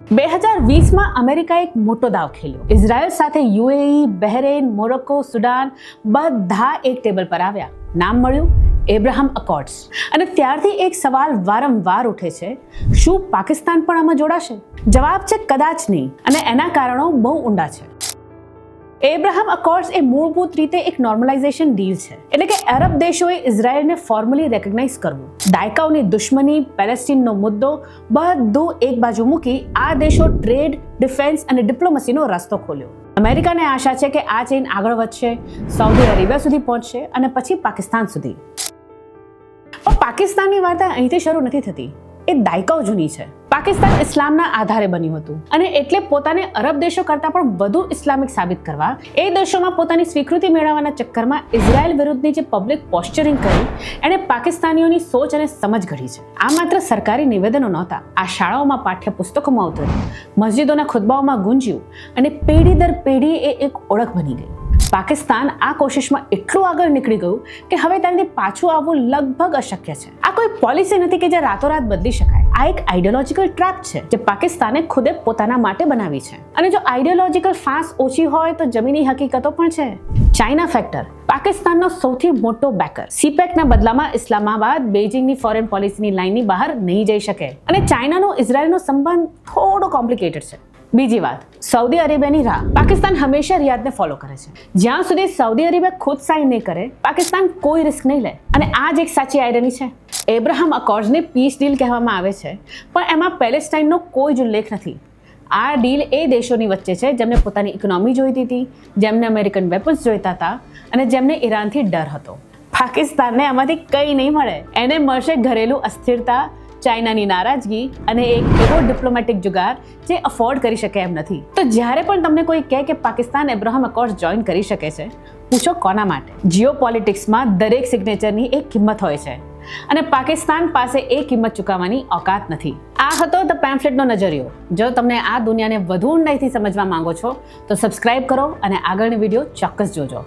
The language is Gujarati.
2020માં અમેરિકાએ એક મોટો દાવ ખેલ્યો. ઇઝરાયલ સાથે યુએઈ, બહેરેન, મોરોક્કો, સુડાન બધા એક ટેબલ પર આવ્યા. નામ મળ્યું એબ્રાહમ અકોર્ડ્સ. અને ત્યારથી એક સવાલ વારંવાર ઉઠે છે, શું પાકિસ્તાન પણ આમાં જોડાશે? જવાબ છે કદાચ નહીં, અને એના કારણો બહુ ઊંડા છે. એબ્રાહમ અકોર્ડ્સ એ મૂળભૂત રીતે એક નોર્મલાઇઝેશન ડીલ છે, એટલે કે અરબ દેશોએ ઇઝરાયલને ફોર્મલી રેકગ્નાઇઝ કરવું. દાયકાઓની દુશ્મની, પેલેસ્ટીનનો મુદ્દો બધું એક બાજુ મૂકી આ દેશો ટ્રેડ, ડિફેન્સ અને ડિપ્લોમસીનો રસ્તો ખોલ્યો. અમેરિકાને આશા છે કે આ ચેઇન આગળ વધશે, સાઉદી અરેબિયા સુધી પહોંચશે અને પછી પાકિસ્તાન સુધી. પણ પાકિસ્તાનની વાર્તા અહીંથી શરૂ નથી થતી, એ દાયકાઓ જૂની છે. પાકિસ્તાન ઇસ્લામના આધારે બન્યું હતું અને એટલે પોતાને અરબ દેશો કરતાં પણ વધુ ઇસ્લામિક સાબિત કરવા એ દેશોમાં પોતાની સ્વીકૃતિ મેળવવાના ચક્કરમાં ઇઝરાયલ વિરુદ્ધની જે પબ્લિક પોસ્ચરિંગ કરી એણે પાકિસ્તાનીઓની સોચ અને સમજ ઘડી છે. આ માત્ર સરકારી નિવેદનો નહોતા, આ શાળાઓમાં પાઠ્યપુસ્તકોમાં ઉતર્યું, મસ્જિદોના ખુતબાઓમાં ગુંજ્યું અને પેઢી દર પેઢી એ એક ઓળખ બની ગઈ. પાકિસ્તાન આ કોશિશમાં એટલું આગળ નીકળી ગયું કે હવે તેનાથી પાછું આવવું લગભગ અશક્ય છે. આ કોઈ પોલિસી નથી કે જે રાતોરાત બદલી શકાય. આ એક આઈડિયોલોજીકલ ટ્રેપ છે જે પાકિસ્તાને ખુદે પોતાના માટે બનાવી છે. અને જો આઈડિયોલોજીકલ ફાંસ ઓછી હોય તો જમીની હકીકતો પણ છે. ચાઇના ફેક્ટર પાકિસ્તાનનો સૌથી મોટો બેકર. સીપેકના બદલામાં ઇસ્લામાબાદ બેઇજિંગની ફોરેન પોલિસીની લાઇનની બહાર નહીં જઈ શકે. અને ચાઇનાનો ઇઝરાયલનો સંબંધ થોડો કોમ્પ્લિકેટેડ છે. બીજી વાત, સાઉદી અરેબિયાની રાહ. પાકિસ્તાન હંમેશા રિયાદને ફોલો કરે છે. જ્યાં સુધી સાઉદી અરેબિયા ખુદ સાઇન નહીં કરે, પાકિસ્તાન કોઈ રિસ્ક નહીં લે. અને આ જ એક સાચી આયરની છે. એબ્રાહમ અકોર્ડ્સને પીસ ડીલ કહેવામાં આવે છે, પણ એમાં પેલેસ્ટાઇનનો કોઈ જ ઉલ્લેખ નથી. આ ડીલ એ દેશોની વચ્ચે છે જેમને પોતાની ઇકોનોમી જોઈતી હતી, જેમને અમેરિકન વેપન્સ જોઈતા હતા અને જેમને ઈરાનથી ડર હતો. પાકિસ્તાનને આમાંથી કંઈ નહીં મળે. એને મળશે ઘરેલું અસ્થિરતા, ચાઇનાની નારાજગી અને એક એવો ડિપ્લોમેટિક જુગાર જે અફોર્ડ કરી શકે એમ નથી. તો જ્યારે પણ તમને કોઈ કહે કે પાકિસ્તાન એબ્રાહમ અકોર્ડ્સ જોઈન કરી શકે છે, પૂછો કોના માટે? જીઓ પોલિટિક્સમાં દરેક સિગ્નેચરની એક કિંમત હોય છે અને પાકિસ્તાન પાસે એ કિંમત ચૂકવવાની ઓકાત નથી. આ હતો ધ પેમ્ફલેટનો નજરિયો. જો તમને આ દુનિયાને વધુ ઊંડાઈથી સમજવા માંગો છો તો સબસ્ક્રાઇબ કરો અને આગળની વિડીયો ચોક્કસ જોજો.